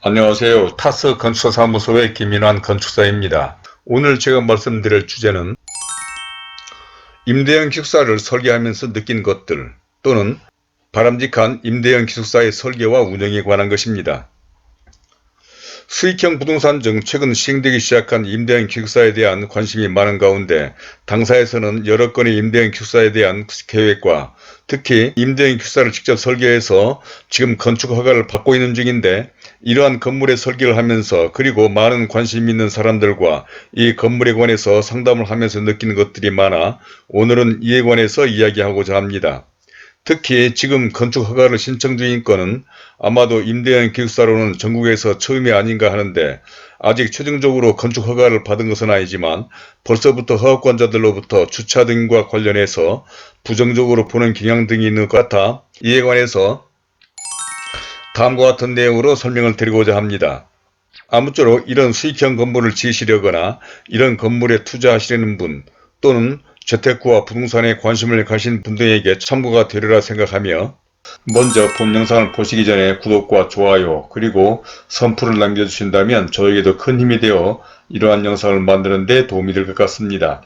안녕하세요. 타스 건축사무소의 김인환 건축사입니다. 오늘 제가 말씀드릴 주제는 임대형 기숙사를 설계하면서 느낀 것들 또는 바람직한 임대형 기숙사의 설계와 운영에 관한 것입니다. 수익형 부동산 중 최근 시행되기 시작한 임대형 기숙사에 대한 관심이 많은 가운데 당사에서는 여러 건의 임대형 기숙사에 대한 계획과 특히 임대형 기숙사를 직접 설계해서 지금 건축 허가를 받고 있는 중인데 이러한 건물의 설계를 하면서 그리고 많은 관심 있는 사람들과 이 건물에 관해서 상담을 하면서 느끼는 것들이 많아 오늘은 이에 관해서 이야기하고자 합니다. 특히 지금 건축 허가를 신청 중인 건은 아마도 임대형 기숙사로는 전국에서 처음이 아닌가 하는데 아직 최종적으로 건축 허가를 받은 것은 아니지만 벌써부터 허가권자들로부터 주차 등과 관련해서 부정적으로 보는 경향 등이 있는 것 같아 이에 관해서 다음과 같은 내용으로 설명을 드리고자 합니다. 아무쪼록 이런 수익형 건물을 지으시려거나 이런 건물에 투자하시려는 분 또는 재테크와 부동산에 관심을 가신 분들에게 참고가 되리라 생각하며 먼저 본 영상을 보시기 전에 구독과 좋아요 그리고 선풀을 남겨주신다면 저에게도 큰 힘이 되어 이러한 영상을 만드는 데 도움이 될 것 같습니다.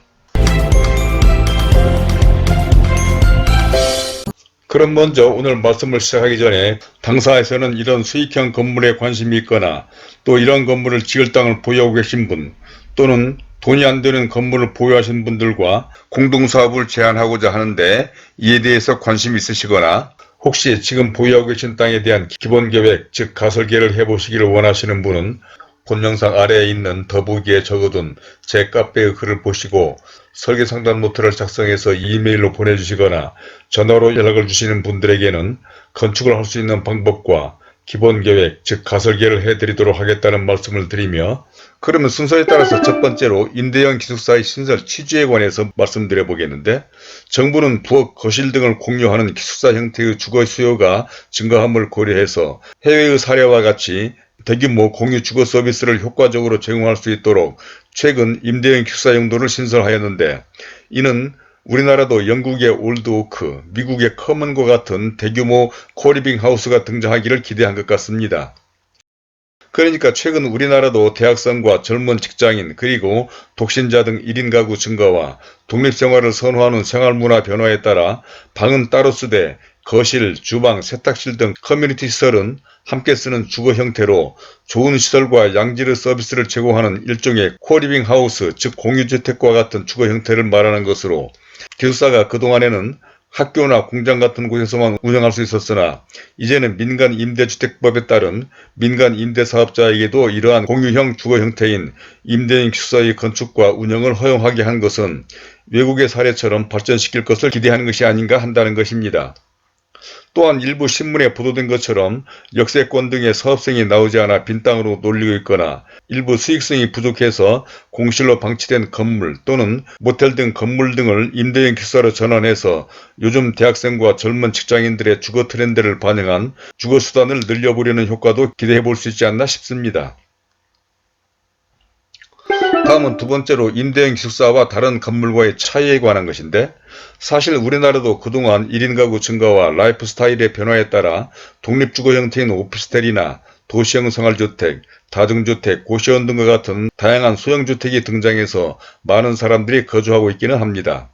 그럼 먼저 오늘 말씀을 시작하기 전에 당사에서는 이런 수익형 건물에 관심이 있거나 또 이런 건물을 지을 땅을 보유하고 계신 분 또는 돈이 안 되는 건물을 보유하신 분들과 공동사업을 제안하고자 하는데 이에 대해서 관심이 있으시거나 혹시 지금 보유하고 계신 땅에 대한 기본계획 즉 가설계를 해보시기를 원하시는 분은 본 영상 아래에 있는 더보기에 적어둔 제 카페의 글을 보시고 설계상담 노트를 작성해서 이메일로 보내주시거나 전화로 연락을 주시는 분들에게는 건축을 할 수 있는 방법과 기본계획 즉 가설계를 해드리도록 하겠다는 말씀을 드리며 그러면 순서에 따라서 첫 번째로 임대형 기숙사의 신설 취지에 관해서 말씀드려 보겠는데 정부는 부엌, 거실 등을 공유하는 기숙사 형태의 주거 수요가 증가함을 고려해서 해외의 사례와 같이 대규모 공유 주거 서비스를 효과적으로 제공할 수 있도록 최근 임대형 기숙사 용도를 신설하였는데 이는 우리나라도 영국의 올드오크, 미국의 커먼과 같은 대규모 코리빙 하우스가 등장하기를 기대한 것 같습니다. 그러니까 최근 우리나라도 대학생과 젊은 직장인 그리고 독신자 등 1인 가구 증가와 독립생활을 선호하는 생활문화 변화에 따라 방은 따로 쓰되 거실, 주방, 세탁실 등 커뮤니티 시설은 함께 쓰는 주거 형태로 좋은 시설과 양질의 서비스를 제공하는 일종의 코리빙 하우스 즉 공유주택과 같은 주거 형태를 말하는 것으로 기숙사가 그동안에는 학교나 공장 같은 곳에서만 운영할 수 있었으나 이제는 민간 임대주택법에 따른 민간 임대사업자에게도 이러한 공유형 주거 형태인 임대형 기숙사의 건축과 운영을 허용하게 한 것은 외국의 사례처럼 발전시킬 것을 기대하는 것이 아닌가 한다는 것입니다. 또한 일부 신문에 보도된 것처럼 역세권 등의 사업성이 나오지 않아 빈 땅으로 놀리고 있거나 일부 수익성이 부족해서 공실로 방치된 건물 또는 모텔 등 건물 등을 임대형 기숙사로 전환해서 요즘 대학생과 젊은 직장인들의 주거 트렌드를 반영한 주거 수단을 늘려보려는 효과도 기대해 볼 수 있지 않나 싶습니다. 다음은 두 번째로 임대형 기숙사와 다른 건물과의 차이에 관한 것인데 사실 우리나라도 그동안 1인 가구 증가와 라이프 스타일의 변화에 따라 독립주거 형태인 오피스텔이나 도시형 생활주택, 다중주택, 고시원 등과 같은 다양한 소형주택이 등장해서 많은 사람들이 거주하고 있기는 합니다.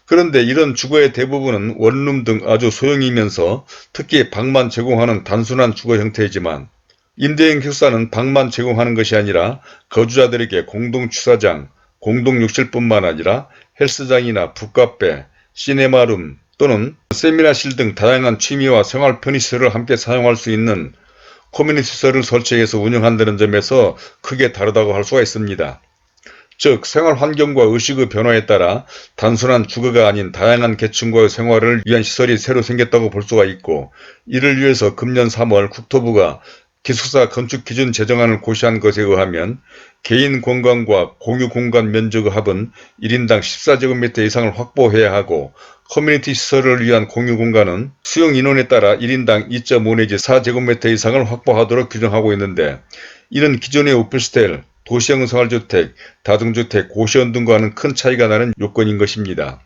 그런데 이런 주거의 대부분은 원룸 등 아주 소형이면서 특히 방만 제공하는 단순한 주거 형태이지만 임대형 기숙사는 방만 제공하는 것이 아니라 거주자들에게 공동축사장, 공동욕실뿐만 아니라 헬스장이나 북카페, 시네마룸 또는 세미나실 등 다양한 취미와 생활 편의시설을 함께 사용할 수 있는 커뮤니티 시설을 설치해서 운영한다는 점에서 크게 다르다고 할 수가 있습니다. 즉 생활 환경과 의식의 변화에 따라 단순한 주거가 아닌 다양한 계층과의 생활을 위한 시설이 새로 생겼다고 볼 수가 있고 이를 위해서 금년 3월 국토부가 기숙사 건축기준 제정안을 고시한 것에 의하면 개인 공간과 공유 공간 면적의 합은 1인당 14제곱미터 이상을 확보해야 하고 커뮤니티 시설을 위한 공유 공간은 수용 인원에 따라 1인당 2.5 내지 4제곱미터 이상을 확보하도록 규정하고 있는데 이는 기존의 오피스텔, 도시형 생활주택, 다중주택, 고시원 등과는 큰 차이가 나는 요건인 것입니다.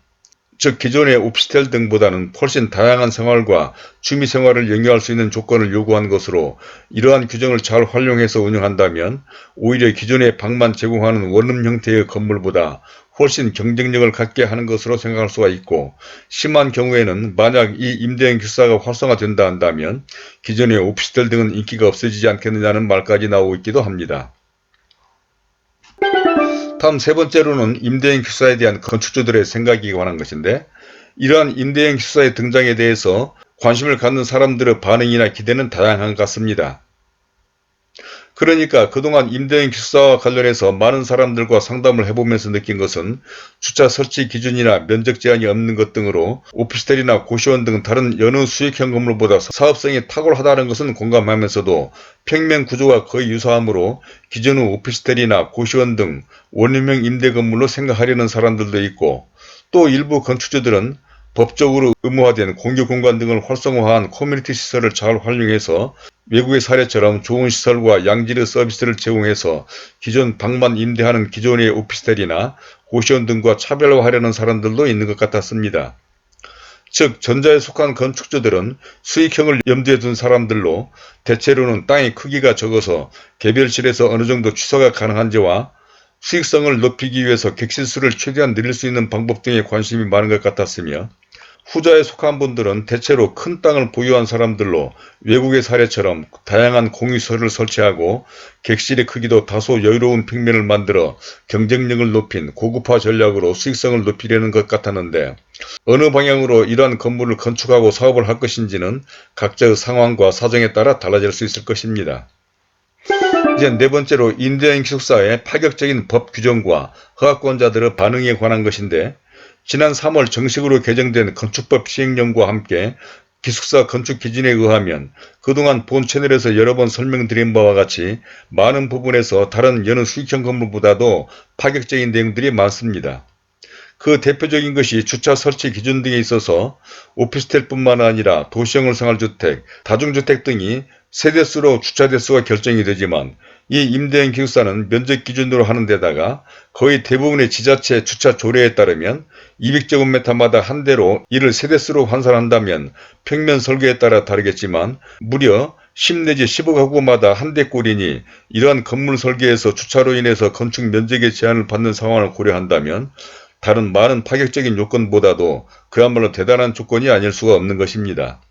즉 기존의 오피스텔 등보다는 훨씬 다양한 생활과 취미생활을 영위할 수 있는 조건을 요구한 것으로 이러한 규정을 잘 활용해서 운영한다면 오히려 기존의 방만 제공하는 원룸 형태의 건물보다 훨씬 경쟁력을 갖게 하는 것으로 생각할 수가 있고, 심한 경우에는 만약 이 임대형 기숙사가 활성화된다 한다면 기존의 오피스텔 등은 인기가 없어지지 않겠느냐는 말까지 나오고 있기도 합니다. 다음 세 번째로는 임대형 기숙사에 대한 건축주들의 생각에 관한 것인데, 이러한 임대형 기숙사의 등장에 대해서 관심을 갖는 사람들의 반응이나 기대는 다양한 것 같습니다. 그러니까 그동안 임대형 기숙사와 관련해서 많은 사람들과 상담을 해보면서 느낀 것은 주차 설치 기준이나 면적 제한이 없는 것 등으로 오피스텔이나 고시원 등 다른 여느 수익형 건물보다 사업성이 탁월하다는 것은 공감하면서도 평면 구조가 거의 유사하므로 기존의 오피스텔이나 고시원 등 원룸형 임대 건물로 생각하려는 사람들도 있고, 또 일부 건축주들은 법적으로 의무화된 공유공간 등을 활성화한 커뮤니티 시설을 잘 활용해서 외국의 사례처럼 좋은 시설과 양질의 서비스를 제공해서 기존 방만 임대하는 기존의 오피스텔이나 고시원 등과 차별화하려는 사람들도 있는 것 같았습니다. 즉 전자에 속한 건축주들은 수익형을 염두에 둔 사람들로 대체로는 땅의 크기가 적어서 개별실에서 어느 정도 취소가 가능한지와 수익성을 높이기 위해서 객실수를 최대한 늘릴 수 있는 방법 등에 관심이 많은 것 같았으며, 후자에 속한 분들은 대체로 큰 땅을 보유한 사람들로 외국의 사례처럼 다양한 공유시설을 설치하고 객실의 크기도 다소 여유로운 평면을 만들어 경쟁력을 높인 고급화 전략으로 수익성을 높이려는 것 같았는데, 어느 방향으로 이러한 건물을 건축하고 사업을 할 것인지는 각자의 상황과 사정에 따라 달라질 수 있을 것입니다. 이제 네 번째로 임대형 기숙사의 파격적인 법 규정과 허가권자들의 반응에 관한 것인데, 지난 3월 정식으로 개정된 건축법 시행령과 함께 기숙사 건축 기준에 의하면 그동안 본 채널에서 여러 번 설명드린 바와 같이 많은 부분에서 다른 여느 수익형 건물보다도 파격적인 내용들이 많습니다. 그 대표적인 것이 주차 설치 기준 등에 있어서 오피스텔뿐만 아니라 도시형 생활주택, 다중주택 등이 세대수로 주차 대수가 결정이 되지만, 이 임대형 기숙사는 면적 기준으로 하는 데다가 거의 대부분의 지자체 주차 조례에 따르면 200제곱미터마다 한 대로 이를 세대수로 환산한다면 평면 설계에 따라 다르겠지만 무려 10 내지 15가구마다 한 대꼴이니, 이러한 건물 설계에서 주차로 인해서 건축 면적의 제한을 받는 상황을 고려한다면 다른 많은 파격적인 요건보다도 그야말로 대단한 조건이 아닐 수가 없는 것입니다.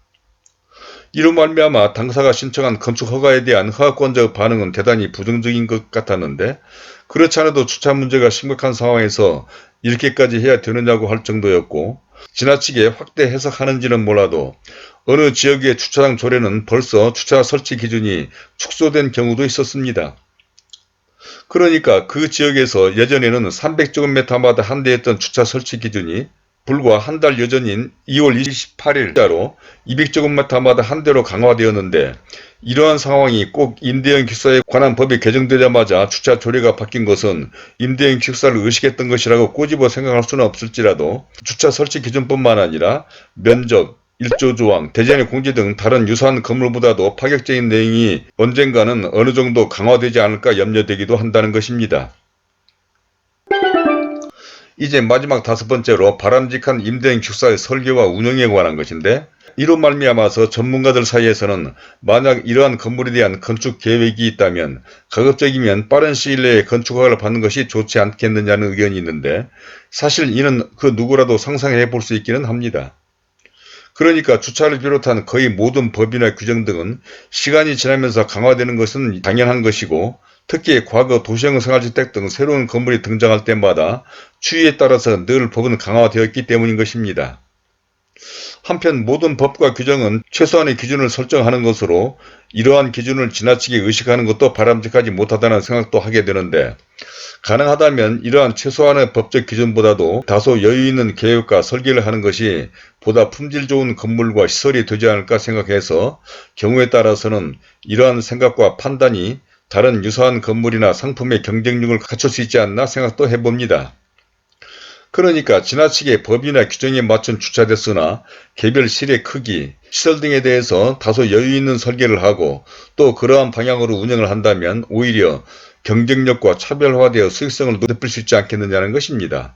이로 말미암아 당사가 신청한 건축 허가에 대한 허가권자의 반응은 대단히 부정적인 것 같았는데, 그렇지 않아도 주차 문제가 심각한 상황에서 이렇게까지 해야 되느냐고 할 정도였고, 지나치게 확대 해석하는지는 몰라도 어느 지역의 주차장 조례는 벌써 주차 설치 기준이 축소된 경우도 있었습니다. 그러니까 그 지역에서 예전에는 300제곱미터마다 한 대였던 주차 설치 기준이 불과 한 달 여전인 2월 28일자로 200제곱미터마다 한 대로 강화되었는데, 이러한 상황이 꼭 임대형 기숙사에 관한 법이 개정되자마자 주차 조례가 바뀐 것은 임대형 기숙사를 의식했던 것이라고 꼬집어 생각할 수는 없을지라도 주차 설치 기준뿐만 아니라 면적, 일조조항, 대전의 공지 등 다른 유사한 건물보다도 파격적인 내용이 언젠가는 어느 정도 강화되지 않을까 염려되기도 한다는 것입니다. 이제 마지막 다섯 번째로 바람직한 임대형 기숙사의 설계와 운영에 관한 것인데, 이로 말미암아서 전문가들 사이에서는 만약 이러한 건물에 대한 건축 계획이 있다면 가급적이면 빠른 시일 내에 건축허가를 받는 것이 좋지 않겠느냐는 의견이 있는데, 사실 이는 그 누구라도 상상해 볼 수 있기는 합니다. 그러니까 주차를 비롯한 거의 모든 법이나 규정 등은 시간이 지나면서 강화되는 것은 당연한 것이고, 특히 과거 도시형 생활주택 등 새로운 건물이 등장할 때마다 추이에 따라서 늘 법은 강화되었기 때문인 것입니다. 한편 모든 법과 규정은 최소한의 기준을 설정하는 것으로 이러한 기준을 지나치게 의식하는 것도 바람직하지 못하다는 생각도 하게 되는데, 가능하다면 이러한 최소한의 법적 기준보다도 다소 여유있는 계획과 설계를 하는 것이 보다 품질 좋은 건물과 시설이 되지 않을까 생각해서 경우에 따라서는 이러한 생각과 판단이 다른 유사한 건물이나 상품의 경쟁력을 갖출 수 있지 않나 생각도 해봅니다. 그러니까 지나치게 법이나 규정에 맞춘 주차 대수나 개별 실의 크기, 시설 등에 대해서 다소 여유있는 설계를 하고 또 그러한 방향으로 운영을 한다면 오히려 경쟁력과 차별화되어 수익성을 높일 수 있지 않겠느냐는 것입니다.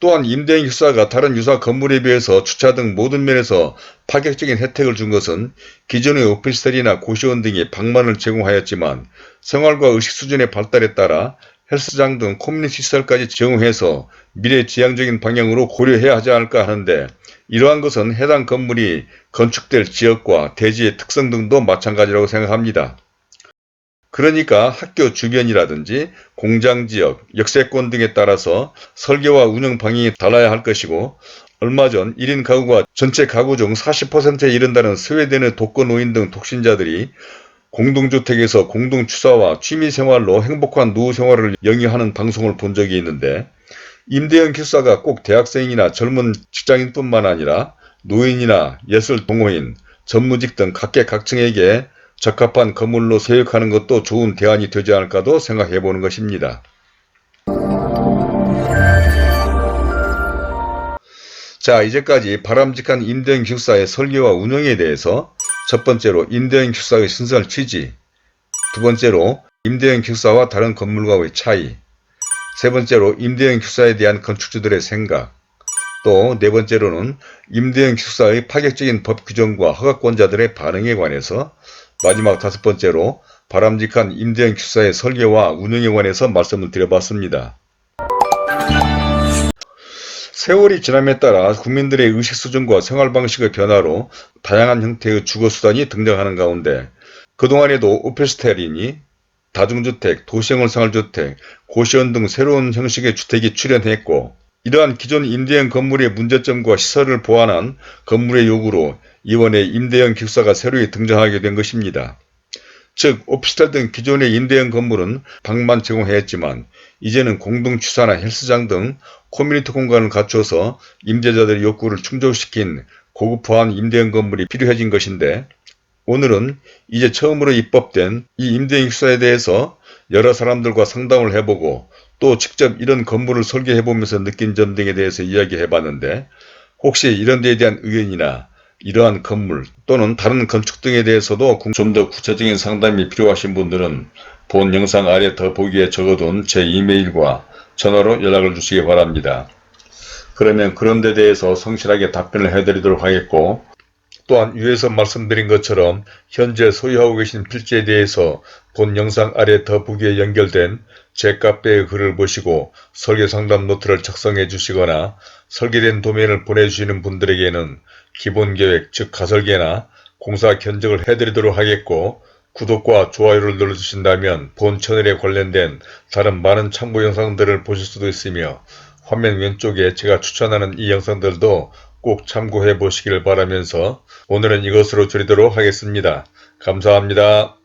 또한 임대인 기숙사가 다른 유사 건물에 비해서 주차 등 모든 면에서 파격적인 혜택을 준 것은 기존의 오피스텔이나 고시원 등이 방만을 제공하였지만 생활과 의식 수준의 발달에 따라 헬스장 등 커뮤니티 시설까지 제공해서 미래지향적인 방향으로 고려해야 하지 않을까 하는데, 이러한 것은 해당 건물이 건축될 지역과 대지의 특성 등도 마찬가지라고 생각합니다. 그러니까 학교 주변이라든지 공장지역, 역세권 등에 따라서 설계와 운영 방향이 달라야 할 것이고, 얼마 전 1인 가구가 전체 가구 중 40%에 이른다는 스웨덴의 독거노인 등 독신자들이 공동주택에서 공동취사와 취미생활로 행복한 노후생활을 영위하는 방송을 본 적이 있는데, 임대형 기숙사가 꼭 대학생이나 젊은 직장인뿐만 아니라 노인이나 예술 동호인, 전무직 등 각계각층에게 적합한 건물로 세역하는 것도 좋은 대안이 되지 않을까도 생각해 보는 것입니다. 자, 이제까지 바람직한 임대형 기숙사의 설계와 운영에 대해서 첫 번째로 임대형 기숙사의 신설 취지, 두 번째로 임대형 기숙사와 다른 건물과의 차이, 세 번째로 임대형 기숙사에 대한 건축주들의 생각, 또 네 번째로는 임대형 기숙사의 파격적인 법 규정과 허가권자들의 반응에 관해서, 마지막 다섯 번째로 바람직한 임대형 기숙사의 설계와 운영에 관해서 말씀을 드려봤습니다. 세월이 지남에 따라 국민들의 의식 수준과 생활 방식의 변화로 다양한 형태의 주거수단이 등장하는 가운데, 그동안에도 오피스텔이니 다중주택, 도시형 생활주택, 고시원 등 새로운 형식의 주택이 출현했고, 이러한 기존 임대형 건물의 문제점과 시설을 보완한 건물의 요구로 이번에 임대형 기숙사가 새로이 등장하게 된 것입니다. 즉, 오피스텔 등 기존의 임대형 건물은 방만 제공했지만 이제는 공동취사나 헬스장 등 커뮤니티 공간을 갖춰서 임대자들의 욕구를 충족시킨 고급화한 임대형 건물이 필요해진 것인데, 오늘은 이제 처음으로 입법된 이 임대형 기숙사에 대해서 여러 사람들과 상담을 해보고 또 직접 이런 건물을 설계해보면서 느낀 점 등에 대해서 이야기해봤는데, 혹시 이런 데에 대한 의견이나 이러한 건물 또는 다른 건축 등에 대해서도 좀 더 구체적인 상담이 필요하신 분들은 본 영상 아래 더보기에 적어둔 제 이메일과 전화로 연락을 주시기 바랍니다. 그러면 그런 데 대해서 성실하게 답변을 해드리도록 하겠고, 또한 위에서 말씀드린 것처럼 현재 소유하고 계신 필지에 대해서 본 영상 아래 더보기에 연결된 제 카페의 글을 보시고 설계상담 노트를 작성해 주시거나 설계된 도면을 보내주시는 분들에게는 기본계획 즉 가설계나 공사 견적을 해드리도록 하겠고, 구독과 좋아요를 눌러주신다면 본 채널에 관련된 다른 많은 참고 영상들을 보실 수도 있으며, 화면 왼쪽에 제가 추천하는 이 영상들도 꼭 참고해 보시길 바라면서 오늘은 이것으로 줄이도록 하겠습니다. 감사합니다.